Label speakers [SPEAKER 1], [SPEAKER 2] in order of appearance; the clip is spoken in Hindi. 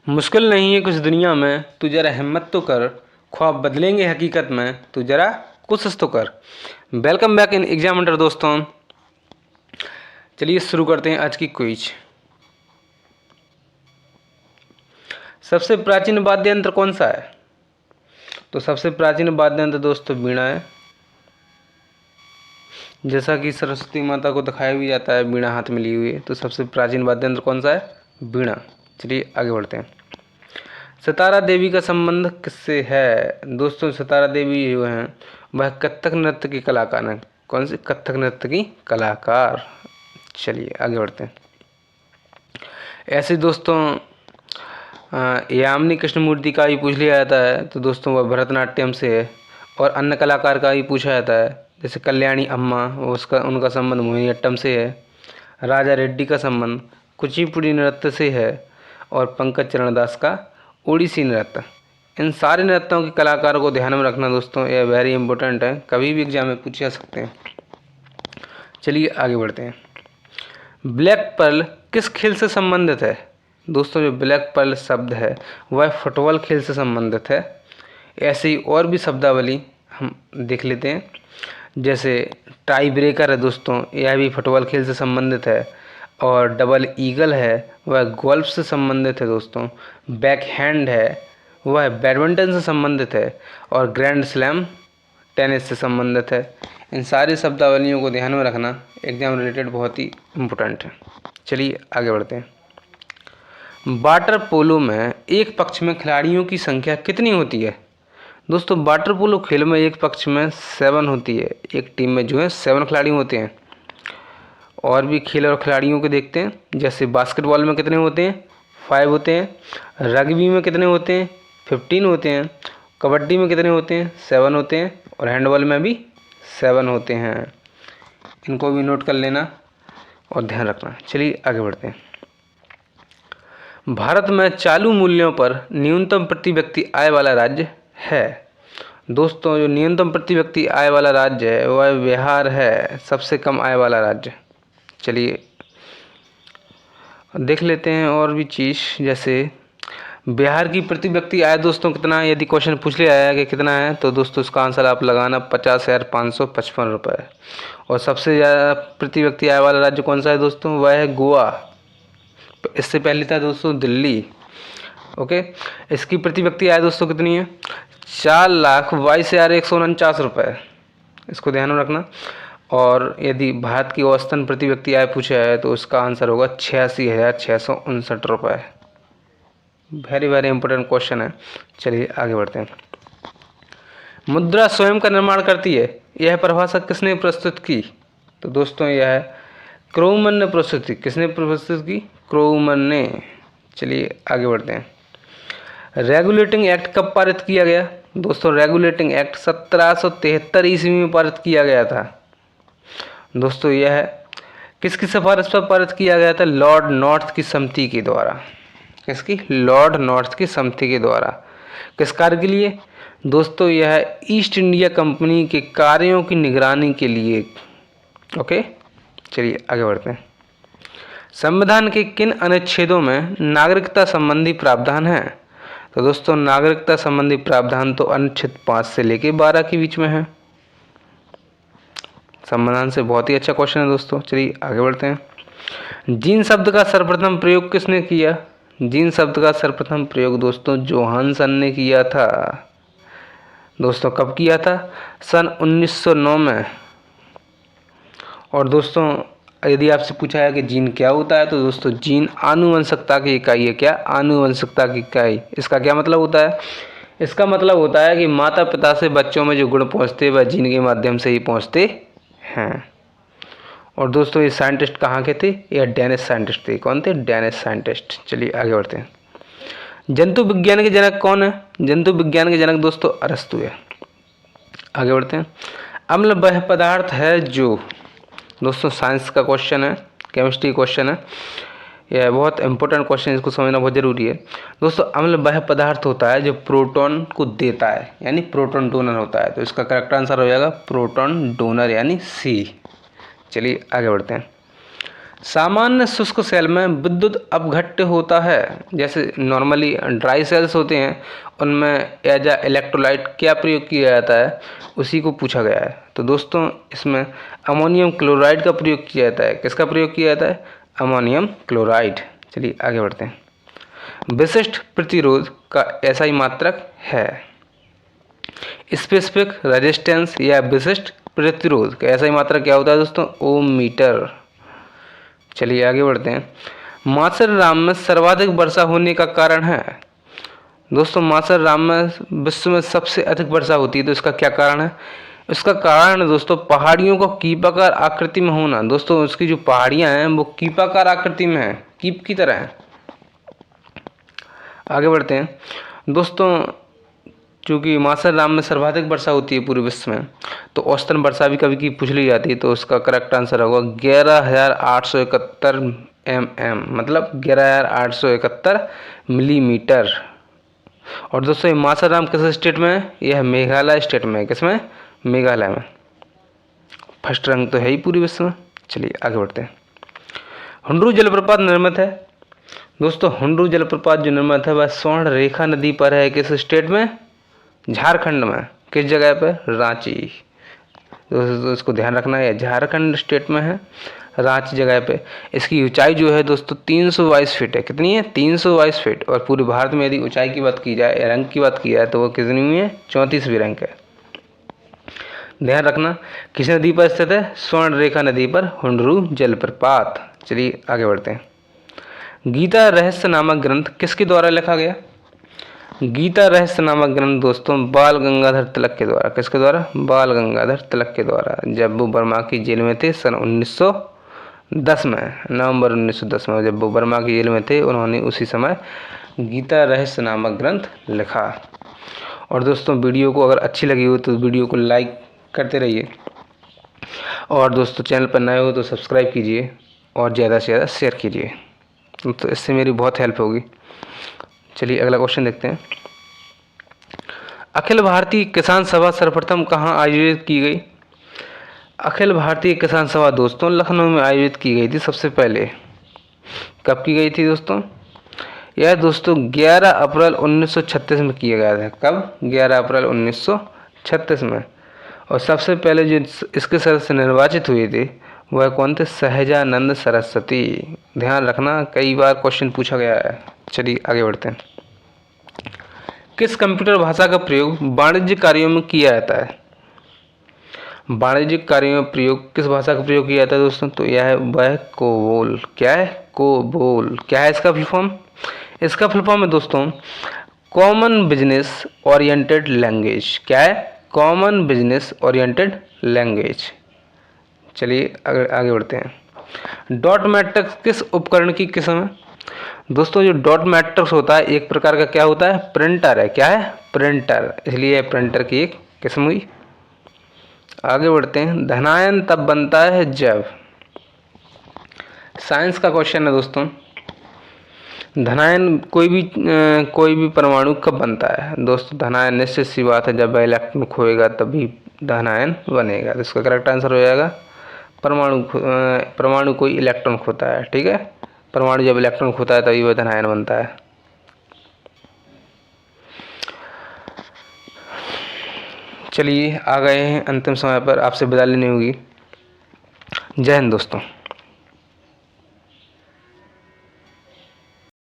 [SPEAKER 1] मुश्किल नहीं है कुछ दुनिया में, तू ज़रा हिम्मत तो कर, ख्वाब बदलेंगे हकीकत में, तू ज़रा कोशिश तो कर। Welcome back in exam Hunter दोस्तों। चलिए शुरू करते हैं आज की क्विज। सबसे प्राचीन वाद्य यंत्र कौन सा है? तो सबसे प्राचीन वाद्य यंत्र दोस्तों वीणा है। जैसा कि सरस्वती माता को दिखाया भी जाता है वीणा हाथ में ली हुई है, तो सबसे प्राचीन वाद्य यंत्र कौन सा है? वीणा। चलिए आगे बढ़ते हैं। सितारा देवी का संबंध किससे है? दोस्तों सितारा देवी जो हैं वह कथक नृत्य की कलाकार हैं। कौन सी? कथक नृत्य की कलाकार। चलिए आगे बढ़ते हैं। ऐसे दोस्तों यामिनी कृष्णमूर्ति का भी पूछ लिया जाता है, तो दोस्तों वह भरतनाट्यम से है। और अन्य कलाकार का भी पूछा जाता है, जैसे कल्याणी अम्मा, उसका उनका संबंध मोहिनीअट्टम से है। राजा रेड्डी का संबंध कुचिपुड़ी नृत्य से है। और पंकज चरण दास का ओडिसी नृत्य। इन सारे नृत्यों के कलाकारों को ध्यान में रखना दोस्तों, यह वेरी इंपॉर्टेंट है, कभी भी एग्जाम में पूछे जा सकते हैं। चलिए आगे बढ़ते हैं। ब्लैक पर्ल किस खेल से संबंधित है? दोस्तों जो ब्लैक पर्ल शब्द है वह फुटबॉल खेल से संबंधित है। ऐसे ही और भी शब्दावली हम देख लेते हैं, जैसे टाई ब्रेकर है दोस्तों, यह भी फुटबॉल खेल से संबंधित है। और डबल ईगल है वह गोल्फ से संबंधित है दोस्तों। बैक हैंड है वह बैडमिंटन से संबंधित है। और ग्रैंड स्लैम टेनिस से संबंधित है। इन सारी शब्दावलियों को ध्यान में रखना, एग्जाम रिलेटेड बहुत ही इम्पोर्टेंट है। चलिए आगे बढ़ते हैं। वाटर पोलो में एक पक्ष में खिलाड़ियों की संख्या कितनी होती है? दोस्तों वाटर पोलो खेल में एक पक्ष में 7 होती है, एक टीम में जो है 7 खिलाड़ी होते हैं। और भी खेल और खिलाड़ियों को देखते हैं, जैसे बास्केटबॉल में कितने होते हैं? 5 होते हैं। रग्बी में कितने होते हैं? 15 होते हैं। कबड्डी में कितने होते हैं? 7 होते हैं। और हैंडबॉल में भी 7 होते हैं। इनको भी नोट कर लेना और ध्यान रखना। चलिए आगे बढ़ते हैं। भारत में चालू मूल्यों पर न्यूनतम प्रति व्यक्ति आय वाला राज्य है। दोस्तों जो न्यूनतम प्रति व्यक्ति आय वाला राज्य है वह बिहार है, सबसे कम आय वाला राज्य। चलिए देख लेते हैं और भी चीज़, जैसे बिहार की प्रति व्यक्ति आय दोस्तों कितना है? यदि क्वेश्चन पूछ लिया है कि कितना है, तो दोस्तों इसका आंसर आप लगाना 50,555 रुपये। और सबसे ज़्यादा प्रति व्यक्ति आय वाला राज्य कौन सा है दोस्तों? वह है गोवा। इससे पहले था दोस्तों दिल्ली। ओके, इसकी प्रति व्यक्ति आय दोस्तों कितनी है? 4,22,149 रुपये। इसको ध्यान में रखना। और यदि भारत की औसतन प्रति व्यक्ति आय पूछा है तो उसका आंसर होगा 86,659 रुपये। वेरी वेरी इंपॉर्टेंट क्वेश्चन है। चलिए आगे बढ़ते हैं। मुद्रा स्वयं का निर्माण करती है, यह परिभाषा किसने प्रस्तुत की? तो दोस्तों यह क्रोमन ने प्रस्तुत की। किसने प्रस्तुत की? क्रोमन ने। चलिए आगे बढ़ते हैं। रेगुलेटिंग एक्ट कब पारित किया गया? दोस्तों रेगुलेटिंग एक्ट 1773 ईस्वी में पारित किया गया था। दोस्तों यह किसकी सिफारिश पर पारित किया गया था? लॉर्ड नॉर्थ की समिति के द्वारा। किसकी? लॉर्ड नॉर्थ की समिति के द्वारा। किस कार्य के लिए? दोस्तों यह ईस्ट इंडिया कंपनी के कार्यों की निगरानी के लिए। ओके, चलिए आगे बढ़ते हैं। संविधान के किन अनुच्छेदों में नागरिकता संबंधी प्रावधान है? तो दोस्तों नागरिकता संबंधी प्रावधान तो अनुच्छेद 5 से लेके 12 के बीच में है। संविधान से बहुत ही अच्छा क्वेश्चन है दोस्तों। चलिए आगे बढ़ते हैं। जीन शब्द का सर्वप्रथम प्रयोग किसने किया? जीन शब्द का सर्वप्रथम प्रयोग दोस्तों जोहानसन ने किया था। दोस्तों कब किया था? सन 1909 में। और दोस्तों यदि आपसे पूछा है कि जीन क्या होता है, तो दोस्तों जीन आनुवंशिकता की इकाई है। क्या? आनुवंशिकता की इकाई। इसका क्या मतलब होता है? इसका मतलब होता है कि माता पिता से बच्चों में जो गुण पहुँचते हैं वह जीन के माध्यम से ही पहुँचते हैं। और दोस्तों ये साइंटिस्ट कहाँ के थे? ये डेनिश साइंटिस्ट थे। कौन थे? Danish scientist. चलिए आगे बढ़ते हैं। जंतु विज्ञान के जनक कौन है? जंतु विज्ञान के जनक दोस्तों अरस्तु है। आगे बढ़ते हैं। अम्ल वह पदार्थ है जो, दोस्तों साइंस का क्वेश्चन है, केमिस्ट्री क्वेश्चन है, यह बहुत इंपॉर्टेंट क्वेश्चन है, इसको समझना बहुत जरूरी है। दोस्तों अम्ल वह पदार्थ होता है जो प्रोटॉन को देता है, यानी प्रोटॉन डोनर होता है। तो इसका करेक्ट आंसर हो जाएगा प्रोटॉन डोनर यानी सी। चलिए आगे बढ़ते हैं। सामान्य शुष्क सेल में विद्युत अपघट्य होता है। जैसे नॉर्मली ड्राई सेल्स होते हैं उनमें एज अ इलेक्ट्रोलाइट क्या प्रयोग किया जाता है, उसी को पूछा गया है। तो दोस्तों इसमें अमोनियम क्लोराइड का प्रयोग किया जाता है। किसका प्रयोग किया जाता है? Ammonium chloride. चलिए आगे बढ़ते हैं। विशिष्ट प्रतिरोध का एसआई मात्रक है। स्पेसिफिक रेजिस्टेंस या विशिष्ट प्रतिरोध का एसआई मात्रक क्या होता है दोस्तों? ओम मीटर। चलिए आगे बढ़ते हैं। माथेरान में सर्वाधिक वर्षा होने का कारण है। दोस्तों माथेरान में विश्व में सबसे अधिक वर्षा होती है, तो इसका क्या कारण है? इसका कारण है दोस्तों पहाड़ियों को कीपाकार आकृति में होना। दोस्तों उसकी जो पहाड़ियां हैं वो कीपाकार आकृति में है, कीप की तरह है। आगे बढ़ते हैं दोस्तों। चूँकि माथेरान में सर्वाधिक वर्षा होती है पूरे विश्व में, तो औसतन वर्षा भी कभी की पूछ ली जाती है, तो उसका करेक्ट आंसर होगा 11,871 mm, मतलब 11,871 मिलीमीटर। और दोस्तों माथेरान किस स्टेट में है? यह मेघालय स्टेट में है। किसमें? मेघालय में। फर्स्ट रैंक तो है ही पूरे विश्व में। चलिए आगे बढ़ते हैं। हुंड्रू जलप्रपात निर्मित है। दोस्तों हुंड्रू जलप्रपात जो निर्मित है वह स्वर्ण रेखा नदी पर है। किस स्टेट में? झारखंड में। किस जगह पर? रांची। दोस्तों इसको ध्यान रखना है, झारखंड स्टेट में है, रांची जगह पे। इसकी ऊंचाई जो है दोस्तों 322 फीट है। कितनी है? 322 फीट। और पूरे भारत में यदि ऊंचाई की बात की जाए, रैंक की बात की जाए, तो वो कितनी हुई है? 34वीं रैंक है। ध्यान रखना किस नदी पर स्थित है? स्वर्ण रेखा नदी पर हुंड्रू जलप्रपात। चलिए आगे बढ़ते हैं। गीता रहस्य नामक ग्रंथ किसके द्वारा लिखा गया? गीता रहस्य नामक ग्रंथ दोस्तों बाल गंगाधर तिलक के द्वारा। किसके द्वारा? बाल गंगाधर तिलक के द्वारा, जब वो बर्मा की जेल में थे सन 1910 में, नवंबर 1910 में जब वो बर्मा की जेल में थे, उन्होंने उसी समय गीता रहस्य नामक ग्रंथ लिखा। और दोस्तों वीडियो को अगर अच्छी लगी हो तो वीडियो को लाइक करते रहिए, और दोस्तों चैनल पर नए हो तो सब्सक्राइब कीजिए और ज़्यादा से ज़्यादा शेयर कीजिए, तो इससे मेरी बहुत हेल्प होगी। चलिए अगला क्वेश्चन देखते हैं। अखिल भारतीय किसान सभा सर्वप्रथम कहाँ आयोजित की गई? अखिल भारतीय किसान सभा दोस्तों लखनऊ में आयोजित की गई थी सबसे पहले। कब की गई थी दोस्तों? यह दोस्तों 11 अप्रैल 1936 में किया गया था। कब? 11 अप्रैल 1936 में। और सबसे पहले जो इसके सदस्य निर्वाचित हुए थे वह कौन थे? सहजानंद सरस्वती। ध्यान रखना कई बार क्वेश्चन पूछा गया है। चलिए आगे बढ़ते हैं। किस कंप्यूटर भाषा का प्रयोग वाणिज्यिक कार्यों में किया जाता है? वाणिज्यिक कार्यों में प्रयोग किस भाषा का प्रयोग किया जाता है दोस्तों? तो यह है वह कोबोल। क्या है? कोबोल। क्या है इसका फुल फॉर्म? इसका फुल फॉर्म है दोस्तों कॉमन बिजनेस ओरिएंटेड लैंग्वेज। क्या है? Common business oriented language. चलिए आगे बढ़ते हैं। डॉट मैट्रिक्स किस उपकरण की किस्म है? दोस्तों जो डॉट मैट्रिक्स होता है एक प्रकार का क्या होता है? प्रिंटर है। क्या है? प्रिंटर। इसलिए प्रिंटर की एक किस्म हुई। आगे बढ़ते हैं। धनायन तब बनता है जब, साइंस का क्वेश्चन है दोस्तों, धनायन कोई भी परमाणु कब बनता है? दोस्तों धनायन निश्चित सी बात है जब इलेक्ट्रॉन खोएगा तभी धनायन बनेगा। तो इसका करेक्ट आंसर हो जाएगा परमाणु कोई इलेक्ट्रॉन खोता है। ठीक है, परमाणु जब इलेक्ट्रॉन खोता है तभी वह धनायन बनता है। चलिए आ गए हैं अंतिम समय पर, आपसे विदा लेनी होगी। जय हिंद दोस्तों।